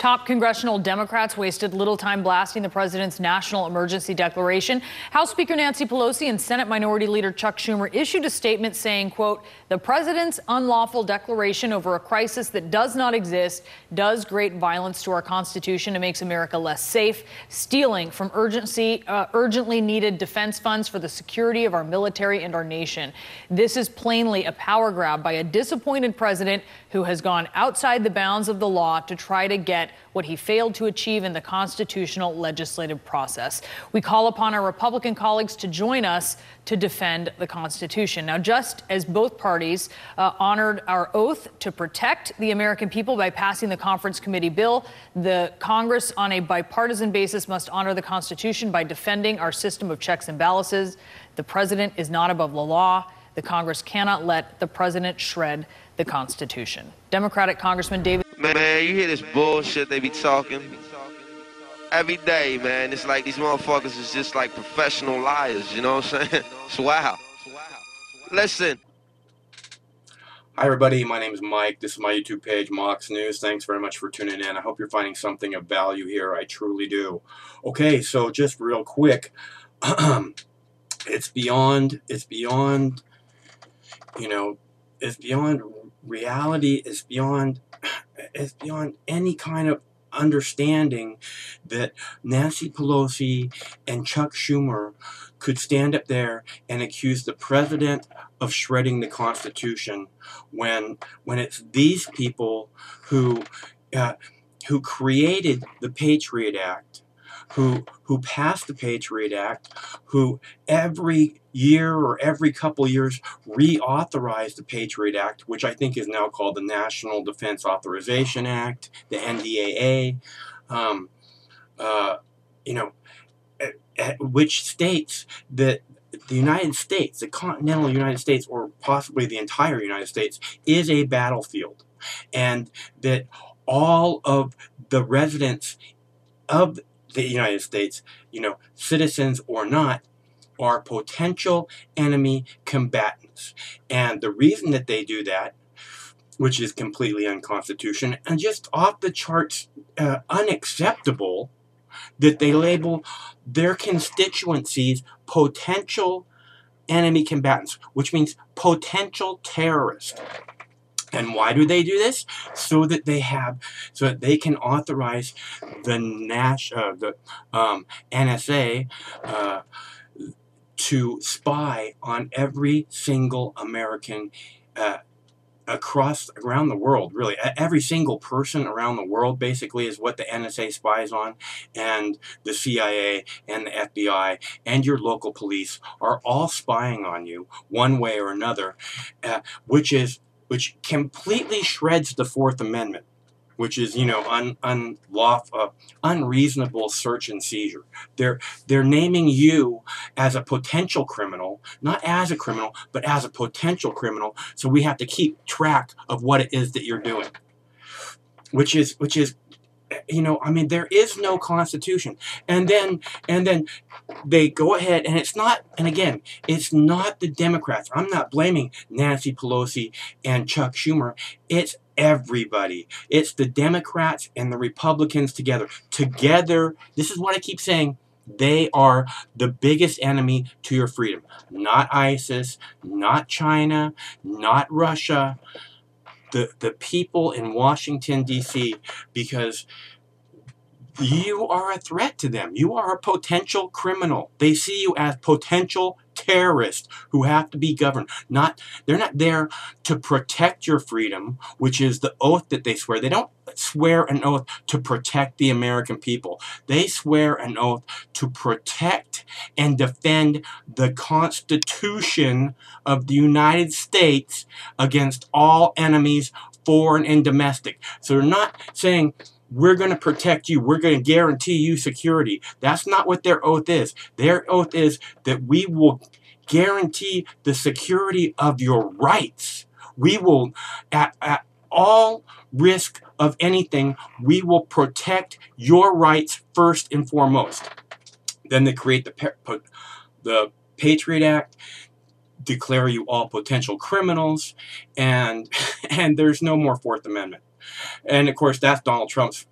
Top congressional Democrats wasted little time blasting the president's national emergency declaration. House Speaker Nancy Pelosi and Senate Minority Leader Chuck Schumer issued a statement saying, quote, "The president's unlawful declaration over a crisis that does not exist does great violence to our Constitution and makes America less safe, stealing from urgently needed defense funds for the security of our military and our nation. This is plainly a power grab by a disappointed president who has gone outside the bounds of the law to try to get what he failed to achieve in the constitutional legislative process. We call upon our Republican colleagues to join us to defend the Constitution." Now, just as both parties honored our oath to protect the American people by passing the conference committee bill, the Congress on a bipartisan basis must honor the Constitution by defending our system of checks and balances. The president is not above the law. The Congress cannot let the president shred the Constitution. Democratic Congressman David. Man, you hear this bullshit they be talking every day, man. It's like these motherfuckers is just like professional liars, you know what I'm saying? It's wow. Listen. Hi everybody, my name is Mike. This is my YouTube page, MOXy News. Thanks very much for tuning in. I hope you're finding something of value here. I truly do. Okay, so just real quick, it's beyond reality. It's beyond any kind of understanding that Nancy Pelosi and Chuck Schumer could stand up there and accuse the president of shredding the Constitution when it's these people who created the Patriot Act, who passed the Patriot Act, who every year or every couple years reauthorized the Patriot Act, which I think is now called the National Defense Authorization Act, the NDAA, which states that the United States, the continental United States, or possibly the entire United States, is a battlefield, and that all of the residents of the United States, citizens or not, are potential enemy combatants. And the reason that they do that, which is completely unconstitutional and just off the charts unacceptable, that they label their constituencies potential enemy combatants, which means potential terrorists. And why do they do this? So that they can authorize the NSA to spy on every single American around the world. Really, every single person around the world basically is what the NSA spies on, and the CIA and the FBI and your local police are all spying on you one way or another, which completely shreds the Fourth Amendment, which is, unreasonable search and seizure. They're naming you as a potential criminal, not as a criminal, but as a potential criminal. So we have to keep track of what it is that you're doing, which is, there is no Constitution. And then they go ahead, and it's not the Democrats. I'm not blaming Nancy Pelosi and Chuck Schumer. It's everybody. It's the Democrats and the Republicans together. Together, this is what I keep saying, they are the biggest enemy to your freedom. Not ISIS, not China, not Russia. The people in Washington, D.C., because you are a threat to them. You are a potential criminal. They see you as potential terrorists who have to be governed. They're not there to protect your freedom, which is the oath that they swear. They don't swear an oath to protect the American people. They swear an oath to protect and defend the Constitution of the United States against all enemies, foreign and domestic. So they're not saying, we're going to protect you, we're going to guarantee you security. That's not what their oath is. Their oath is that we will guarantee the security of your rights. We will, at all risk of anything, we will protect your rights first and foremost. Then they create the Patriot Act, declare you all potential criminals, and there's no more Fourth Amendment. And of course, that's Donald Trump's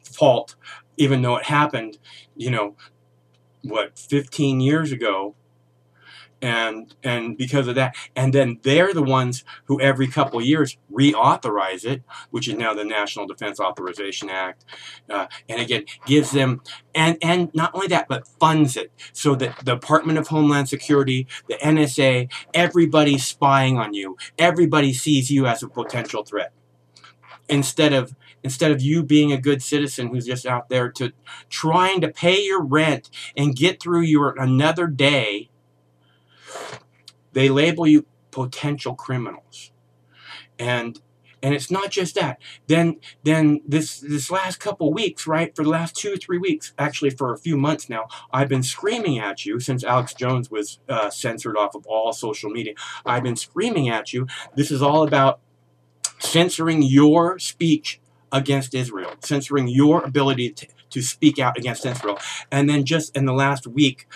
fault, even though it happened, you know, what, 15 years ago. And because of that, and then they're the ones who every couple of years reauthorize it, which is now the National Defense Authorization Act, and again gives them, and not only that, but funds it so that the Department of Homeland Security, the NSA, everybody's spying on you. Everybody sees you as a potential threat. Instead of you being a good citizen who's just out there to trying to pay your rent and get through your another day, they label you potential criminals. And it's not just that. Then this last couple weeks, right, for the last 2 or 3 weeks, actually for a few months now, I've been screaming at you since Alex Jones was censored off of all social media. I've been screaming at you. This is all about censoring your speech against Israel, censoring your ability to speak out against Israel. And then just in the last week,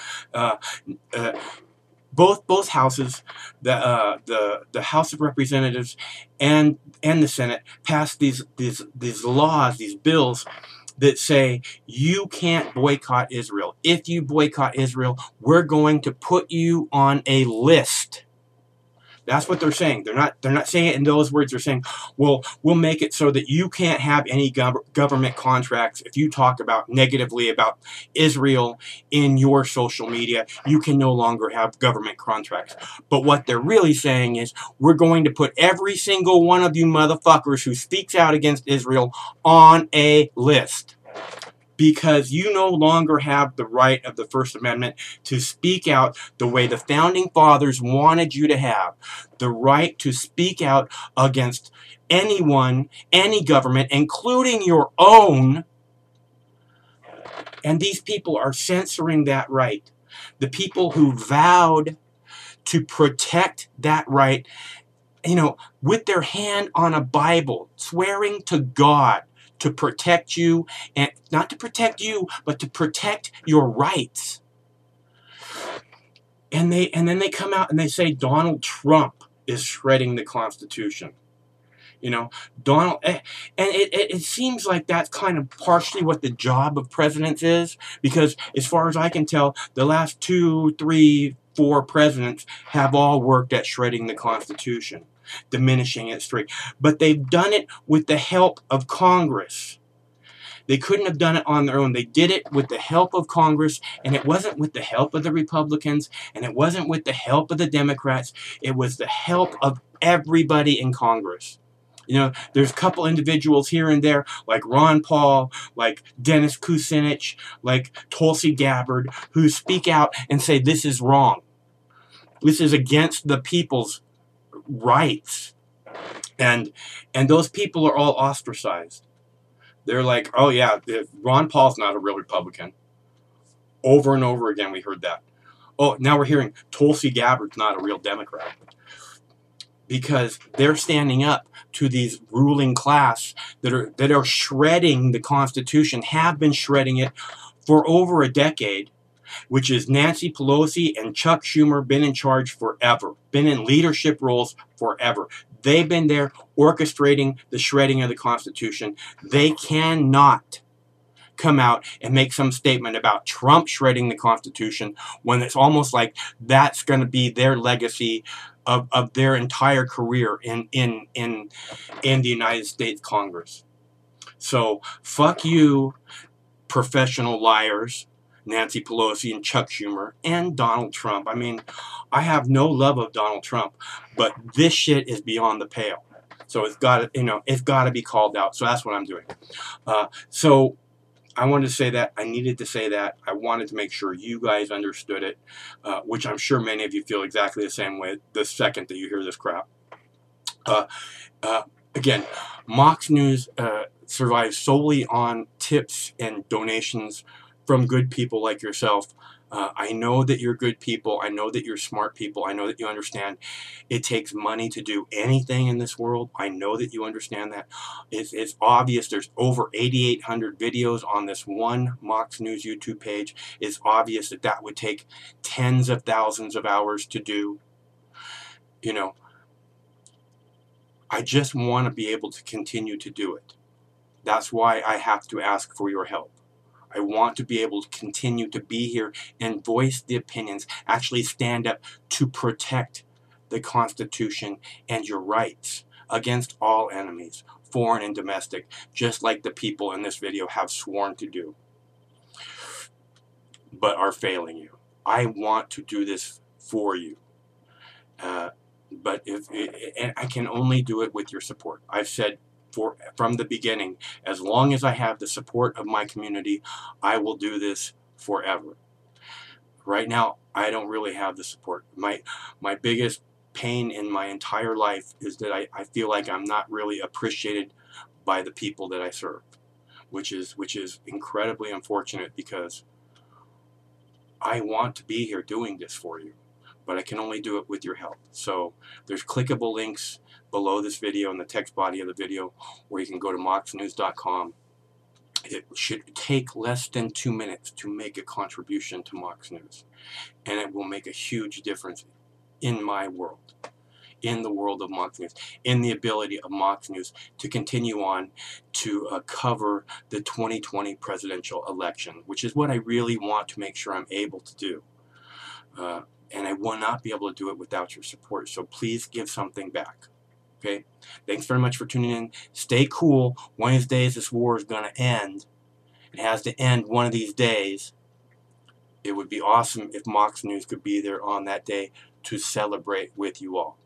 both houses, the House of Representatives and the Senate, passed these laws, these bills that say you can't boycott Israel. If you boycott Israel, we're going to put you on a list. That's what they're saying. They're not saying it in those words. They're saying, well, we'll make it so that you can't have any government contracts. If you talk about negatively about Israel in your social media, you can no longer have government contracts. But what they're really saying is, we're going to put every single one of you motherfuckers who speaks out against Israel on a list. Because you no longer have the right of the First Amendment to speak out the way the Founding Fathers wanted you to have. The right to speak out against anyone, any government, including your own. And these people are censoring that right. The people who vowed to protect that right, you know, with their hand on a Bible, swearing to God to protect you, and not to protect you, but to protect your rights. And then they come out and they say Donald Trump is shredding the Constitution. You know, and it seems like that's kind of partially what the job of presidents is, because as far as I can tell, the last 2, 3, 4 presidents have all worked at shredding the Constitution, diminishing its strength. But they've done it with the help of Congress. They couldn't have done it on their own. They did it with the help of Congress, and it wasn't with the help of the Republicans, and it wasn't with the help of the Democrats. It was the help of everybody in Congress. You know, there's a couple individuals here and there, like Ron Paul, like Dennis Kucinich, like Tulsi Gabbard, who speak out and say this is wrong. This is against the people's rights. And those people are all ostracized. They're like, oh yeah, Ron Paul's not a real Republican. Over and over again we heard that. Oh, now we're hearing Tulsi Gabbard's not a real Democrat. Because they're standing up to these ruling class that are shredding the Constitution, have been shredding it for over a decade, which is Nancy Pelosi and Chuck Schumer, been in charge forever, been in leadership roles forever. They've been there orchestrating the shredding of the Constitution. They cannot come out and make some statement about Trump shredding the Constitution when it's almost like that's going to be their legacy of their entire career in the United States Congress. So fuck you, professional liars, Nancy Pelosi and Chuck Schumer and Donald Trump. I mean, I have no love of Donald Trump, but this shit is beyond the pale. So it's got to be called out. So that's what I'm doing. So I wanted to say that. I needed to say that. I wanted to make sure you guys understood it, which I'm sure many of you feel exactly the same way the second that you hear this crap. Again, Mox News survives solely on tips and donations from good people like yourself. I know that you're good people. I know that you're smart people. I know that you understand it takes money to do anything in this world. I know that you understand that. It's obvious. There's over 8,800 videos on this one Mox News YouTube page. It's obvious that would take tens of thousands of hours to do. You know, I just want to be able to continue to do it. That's why I have to ask for your help. I want to be able to continue to be here and voice the opinions, actually stand up to protect the Constitution and your rights against all enemies, foreign and domestic, just like the people in this video have sworn to do, but are failing you. I want to do this for you. But and I can only do it with your support. I've said from the beginning, as long as I have the support of my community, I will do this forever. Right now, I don't really have the support. My biggest pain in my entire life is that I feel like I'm not really appreciated by the people that I serve, which is incredibly unfortunate, because I want to be here doing this for you, but I can only do it with your help. So there's clickable links below this video in the text body of the video, where you can go to moxnews.com. It should take less than 2 minutes to make a contribution to Mox News, and it will make a huge difference in my world, in the world of Mox News, in the ability of Mox News to continue on to cover the 2020 presidential election, which is what I really want to make sure I'm able to do. And I will not be able to do it without your support. So please give something back. Okay? Thanks very much for tuning in. Stay cool. One of these days, this war is going to end. It has to end one of these days. It would be awesome if Mox News could be there on that day to celebrate with you all.